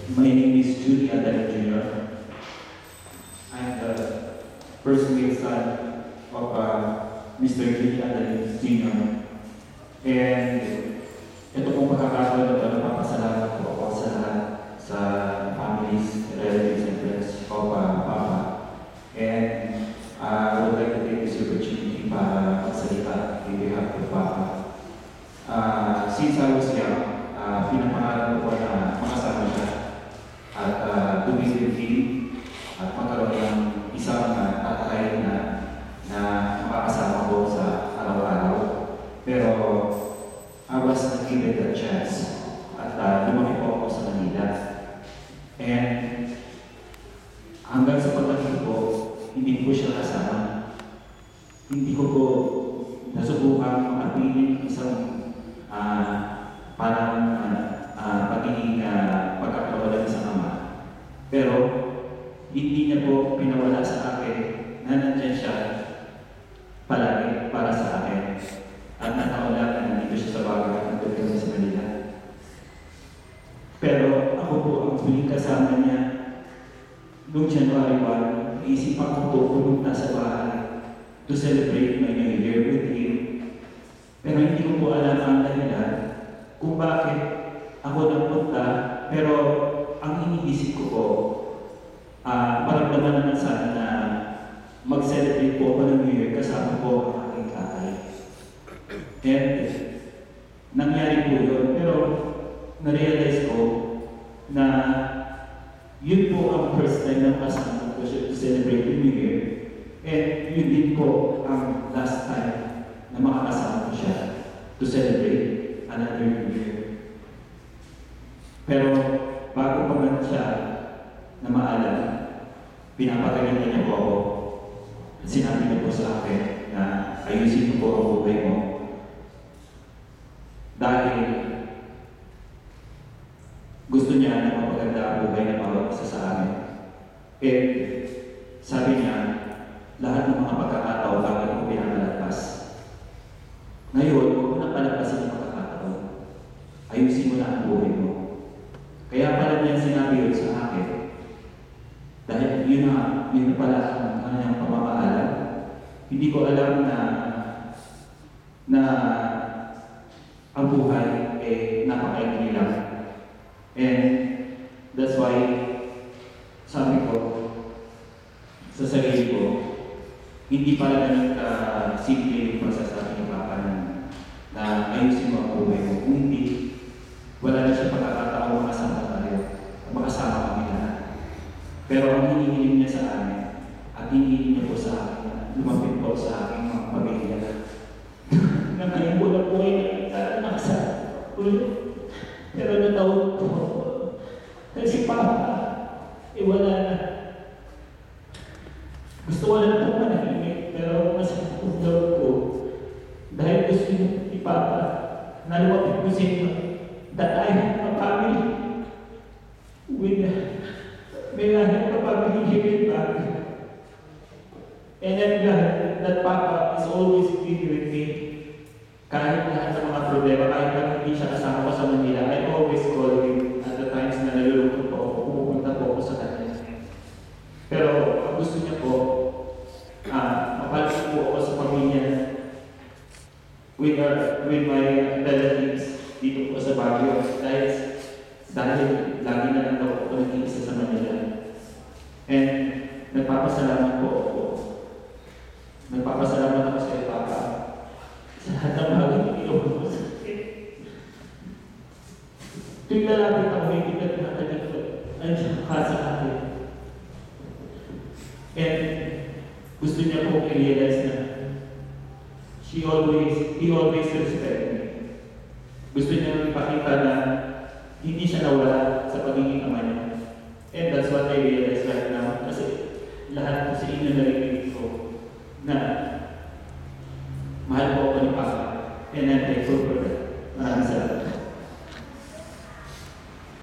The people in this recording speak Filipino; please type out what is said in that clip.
My name is Judy Adalin Jr. I'm the first male son of Mr. Judy Adalin Jr. And ito pong pagkakataon na ito, napapasalamat po ako sa lahat sa families, relatives, and friends of Papa. And I would like to take this opportunity para magsalita on behalf of Papa. Since I was young, pinapangarap ko na makasama siya at tumigil at magkaroon ng isang tatay na makakasama ko sa araw-araw. Pero I was not given that chance at lumaki po ako sa Manila. And hanggang sa pagdating ko, hindi ko siya kasama. Hindi ko po nasubukan makapiling isang parang pagiging pagkakawalan sa ama. Pero hindi niya po pinawala sa akin na nandiyan siya palagi para sa akin. At natawala na nandito siya sa bagay at nandito sa Manila. Pero ako po ang huling kasama niya noong January 1, isipan ko po pumunta sa bahay to celebrate my New Year with him. Pero hindi ko po alam ang dahilan kung bakit ako nagpunta, pero ang iniisip ko po, paramdaman naman sana na mag-celebrate po ako ng New Year kasama po ang aking tatay. And nangyari po yun, pero na-realize ko na yun po ang first time na kasama ko siya to celebrate the New Year. And yun din po ang last time na makakasama ko siya to celebrate another New Year. Pero bago pa man siya na maalam, pinapagalitan niya po ako. Sinabi niya po sa akin na ayusin ko po ang buhay mo. Dahil gusto niya na mapaganda ang buhay ng bawat isa sa amin. And sabi niya, lahat ng mga pagkakataon bakit mo pinakalagpas. Ngayon, huwag mo nang palagpasin ang pagkakataon. Ayusin mo na ang buhay mo. Kaya pala niya sinabi yun sa akin. Dahil yun na pala ang kanyang pamamaalam. Hindi ko alam na ang buhay napakaigli lang. And that's why sabi ko sa sarili ko, hindi pala ganun simple yung pagsasabi ni Papa na ayusin mo ang buhay mo. Kung hindi, wala na siya pagkakataon makasama tayo, makasama kami lahat. Pero ang hinihiling niya sa amin, at hinihiling niya po sa akin, lumapit po sa aking mga pamilya na ngayon po na po ay nakasama ulit. Pero natawag po kasi Papa, wala na. Gusto ko lang po manahimik, pero mas daw po dahil gusto niyo ni Papa na lumapit ko sa inyo that I have a family with may I have a family here back. And I'm glad that Papa is always with me. Kahit lahat ng mga problema, kahit na hindi siya kasama ko sa Manila, I always call him at the times na nalulungkot po ako, pupunta po ako sa kanya. Pero ang gusto niya po, mapalaki po ako sa pamilya with my relatives dito po sa Baguio. Dahil lagi na lang daw ako nag-iisa sa Manila. And nagpapasalamat po ako. Nagpapasalamat ako sa iyo, Papa. Sa lahat ng bagay na ginawa mo sa akin. Tuwing lalapit ako, hindi ka tinatalikod. Nandiyan ka sa akin. And gusto niya po i-realize na he always respect me. Gusto niya ipakita na hindi siya nawala sa pagiging ama niya. And that's what I realize right now. Kasi lahat po sa inyo narinig ko na mahal po ako ni Papa. And I'm thankful